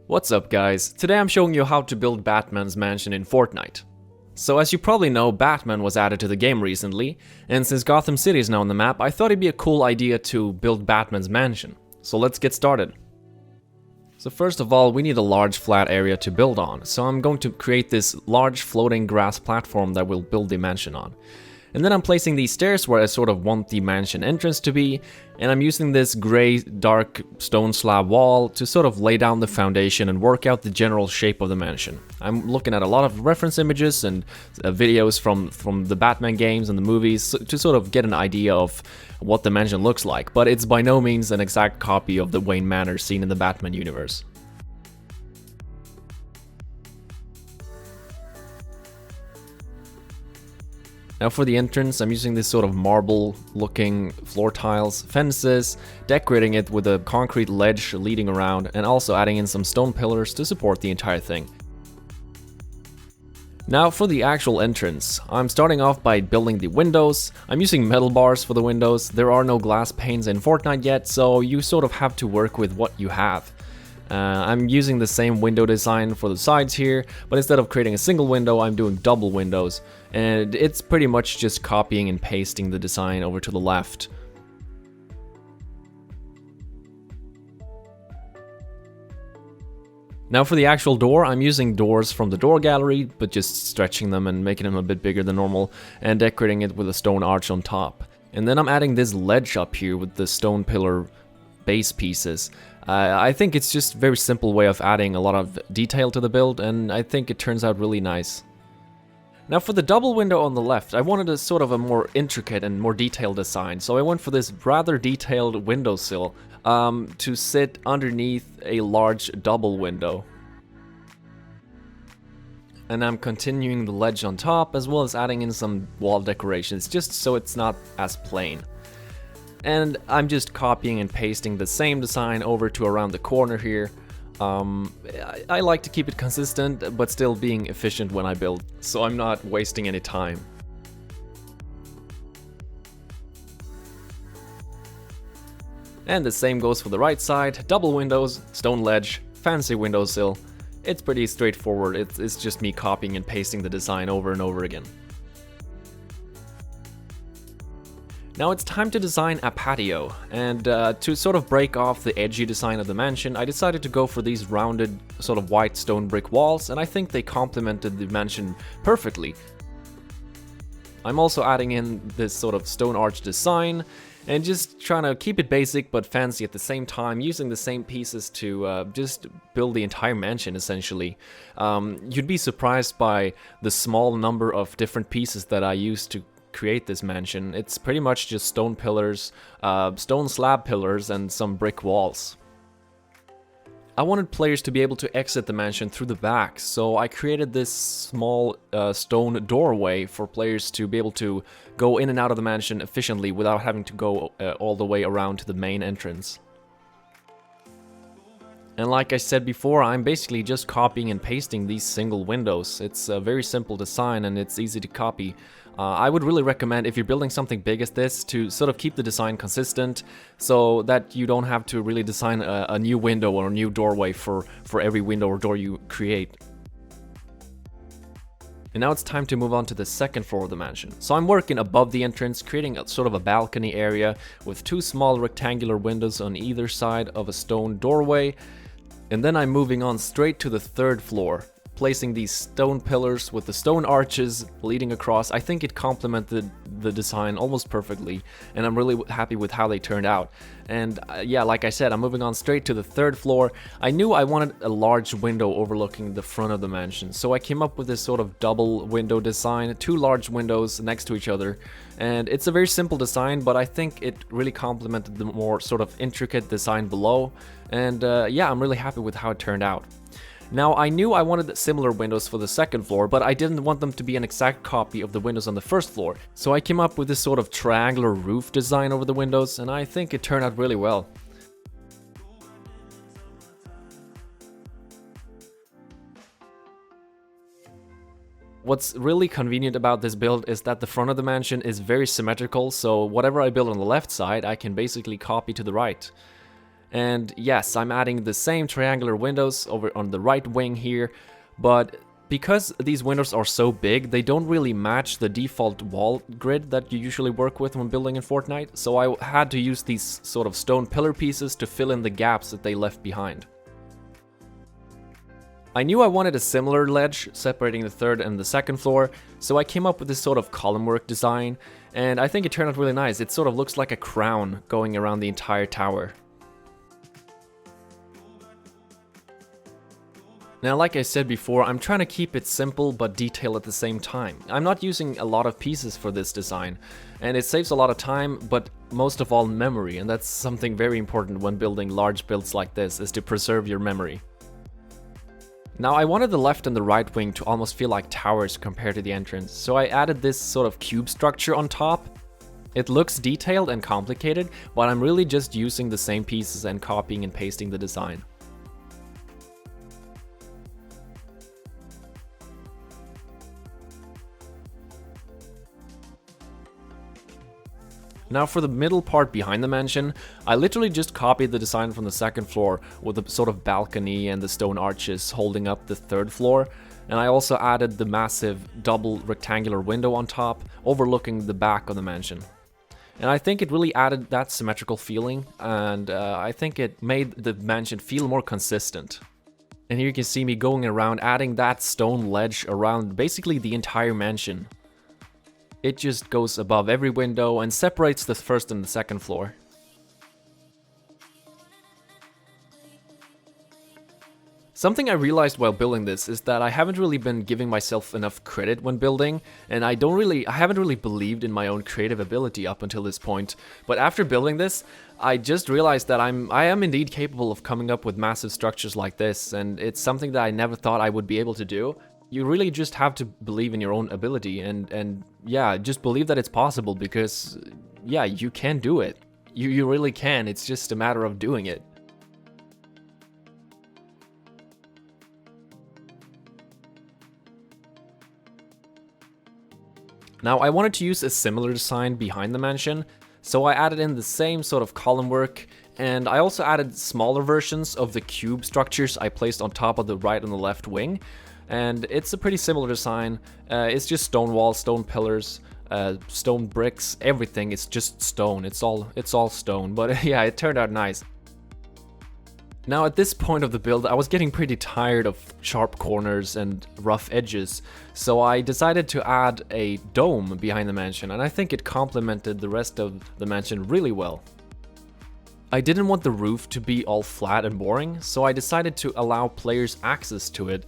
What's up guys, today I'm showing you how to build Batman's mansion in Fortnite. So as you probably know, Batman was added to the game recently, and since Gotham City is now on the map, I thought it'd be a cool idea to build Batman's mansion. So let's get started. So first of all, we need a large flat area to build on, so I'm going to create this large floating grass platform that we'll build the mansion on. And then I'm placing these stairs where I sort of want the mansion entrance to be, and I'm using this gray dark stone slab wall to sort of lay down the foundation and work out the general shape of the mansion. I'm looking at a lot of reference images and videos from the Batman games and the movies to sort of get an idea of what the mansion looks like, but it's by no means an exact copy of the Wayne Manor seen in the Batman universe. Now for the entrance, I'm using this sort of marble looking floor tiles, fences, decorating it with a concrete ledge leading around, and also adding in some stone pillars to support the entire thing. Now for the actual entrance, I'm starting off by building the windows. I'm using metal bars for the windows. There are no glass panes in Fortnite yet, so you sort of have to work with what you have. I'm using the same window design for the sides here, but instead of creating a single window, I'm doing double windows, and it's pretty much just copying and pasting the design over to the left. Now for the actual door, I'm using doors from the door gallery, but just stretching them and making them a bit bigger than normal, and decorating it with a stone arch on top. And then I'm adding this ledge up here with the stone pillar base pieces. I think it's just a very simple way of adding a lot of detail to the build, and I think it turns out really nice. Now for the double window on the left, I wanted a sort of a more intricate and more detailed design, so I went for this rather detailed windowsill to sit underneath a large double window. And I'm continuing the ledge on top, as well as adding in some wall decorations, just so it's not as plain. And I'm just copying and pasting the same design over to around the corner here. I like to keep it consistent, but still being efficient when I build, so I'm not wasting any time. And the same goes for the right side, double windows, stone ledge, fancy windowsill. It's pretty straightforward, it's just me copying and pasting the design over and over again. Now it's time to design a patio, and to sort of break off the edgy design of the mansion, I decided to go for these rounded sort of white stone brick walls, and I think they complemented the mansion perfectly. I'm also adding in this sort of stone arch design, and just trying to keep it basic but fancy at the same time, using the same pieces to just build the entire mansion essentially. You'd be surprised by the small number of different pieces that I used to create this mansion. It's pretty much just stone pillars, stone slab pillars, and some brick walls. I wanted players to be able to exit the mansion through the back, so I created this small stone doorway for players to be able to go in and out of the mansion efficiently without having to go all the way around to the main entrance. And like I said before, I'm basically just copying and pasting these single windows. It's a very simple design and it's easy to copy. I would really recommend, if you're building something big as this, to sort of keep the design consistent so that you don't have to really design a new window or a new doorway for every window or door you create. And now it's time to move on to the second floor of the mansion. So I'm working above the entrance, creating a sort of a balcony area with two small rectangular windows on either side of a stone doorway. And then I'm moving on straight to the third floor, placing these stone pillars with the stone arches leading across. I think it complemented the design almost perfectly, and I'm really happy with how they turned out. And yeah, like I said, I'm moving on straight to the third floor. I knew I wanted a large window overlooking the front of the mansion, so I came up with this sort of double window design, two large windows next to each other. And it's a very simple design, but I think it really complemented the more sort of intricate design below. And yeah, I'm really happy with how it turned out. Now, I knew I wanted similar windows for the second floor, but I didn't want them to be an exact copy of the windows on the first floor. So I came up with this sort of triangular roof design over the windows, and I think it turned out really well. What's really convenient about this build is that the front of the mansion is very symmetrical, so whatever I build on the left side, I can basically copy to the right. And yes, I'm adding the same triangular windows over on the right wing here, but because these windows are so big, they don't really match the default wall grid that you usually work with when building in Fortnite, so I had to use these sort of stone pillar pieces to fill in the gaps that they left behind. I knew I wanted a similar ledge separating the third and the second floor, so I came up with this sort of column work design, and I think it turned out really nice. It sort of looks like a crown going around the entire tower. Now, like I said before, I'm trying to keep it simple but detailed at the same time. I'm not using a lot of pieces for this design, and it saves a lot of time, but most of all memory, and that's something very important when building large builds like this, is to preserve your memory. Now, I wanted the left and the right wing to almost feel like towers compared to the entrance, so I added this sort of cube structure on top. It looks detailed and complicated, but I'm really just using the same pieces and copying and pasting the design. Now for the middle part behind the mansion, I literally just copied the design from the second floor with a sort of balcony and the stone arches holding up the third floor, and I also added the massive double rectangular window on top overlooking the back of the mansion. And I think it really added that symmetrical feeling, and I think it made the mansion feel more consistent. And here you can see me going around adding that stone ledge around basically the entire mansion. It just goes above every window and separates the first and the second floor. Something I realized while building this is that I haven't really been giving myself enough credit when building, and I haven't really believed in my own creative ability up until this point. But after building this, I just realized that I am indeed capable of coming up with massive structures like this, and it's something that I never thought I would be able to do. You really just have to believe in your own ability and yeah, just believe that it's possible, because yeah, you can do it. You really can, it's just a matter of doing it. Now, I wanted to use a similar design behind the mansion, so I added in the same sort of column work, and I also added smaller versions of the cube structures I placed on top of the right and the left wing. And it's a pretty similar design. It's just stone walls, stone pillars, stone bricks, everything. It's just stone. It's all stone. But yeah, it turned out nice. Now at this point of the build, I was getting pretty tired of sharp corners and rough edges, so I decided to add a dome behind the mansion, and I think it complemented the rest of the mansion really well. I didn't want the roof to be all flat and boring, so I decided to allow players access to it.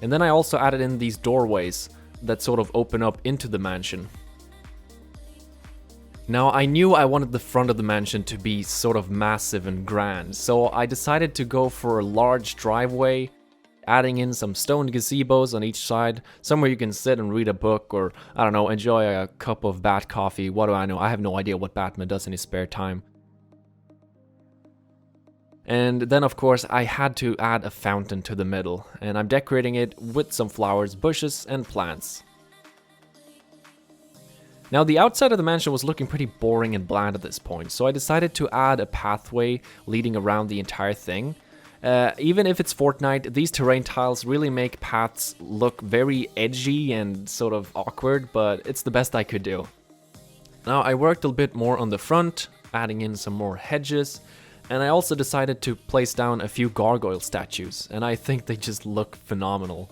And then I also added in these doorways that sort of open up into the mansion. Now, I knew I wanted the front of the mansion to be sort of massive and grand, so I decided to go for a large driveway, adding in some stone gazebos on each side, somewhere you can sit and read a book or, I don't know, enjoy a cup of Bat coffee. What do I know? I have no idea what Batman does in his spare time. And then of course I had to add a fountain to the middle, and I'm decorating it with some flowers, bushes and plants. Now the outside of the mansion was looking pretty boring and bland at this point, so I decided to add a pathway leading around the entire thing. Even if it's Fortnite, these terrain tiles really make paths look very edgy and sort of awkward, but it's the best I could do. Now I worked a bit more on the front, adding in some more hedges. And I also decided to place down a few gargoyle statues, and I think they just look phenomenal.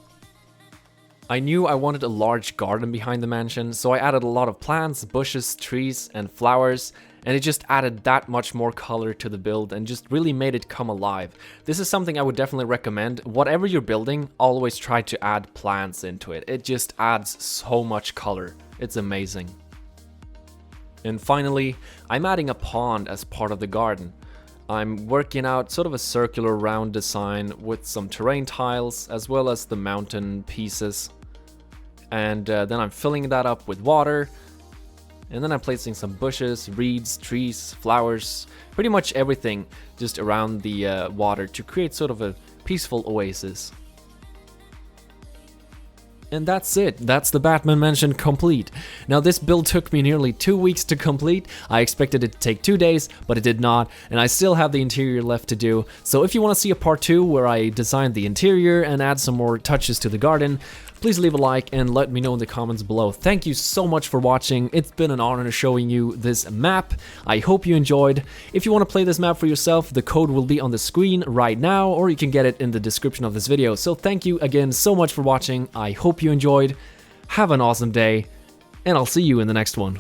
I knew I wanted a large garden behind the mansion, so I added a lot of plants, bushes, trees, and flowers, and it just added that much more color to the build and just really made it come alive. This is something I would definitely recommend. Whatever you're building, always try to add plants into it. It just adds so much color. It's amazing. And finally, I'm adding a pond as part of the garden. I'm working out sort of a circular round design with some terrain tiles as well as the mountain pieces. And then I'm filling that up with water. And then I'm placing some bushes, reeds, trees, flowers, pretty much everything just around the water to create sort of a peaceful oasis. And that's it, that's the Batman mansion complete. Now this build took me nearly 2 weeks to complete. I expected it to take 2 days, but it did not, and I still have the interior left to do. So if you want to see a part 2 where I designed the interior and add some more touches to the garden, please leave a like and let me know in the comments below. Thank you so much for watching. It's been an honor showing you this map. I hope you enjoyed. If you want to play this map for yourself, the code will be on the screen right now, or you can get it in the description of this video. So thank you again so much for watching. I hope you enjoyed. Have an awesome day, and I'll see you in the next one.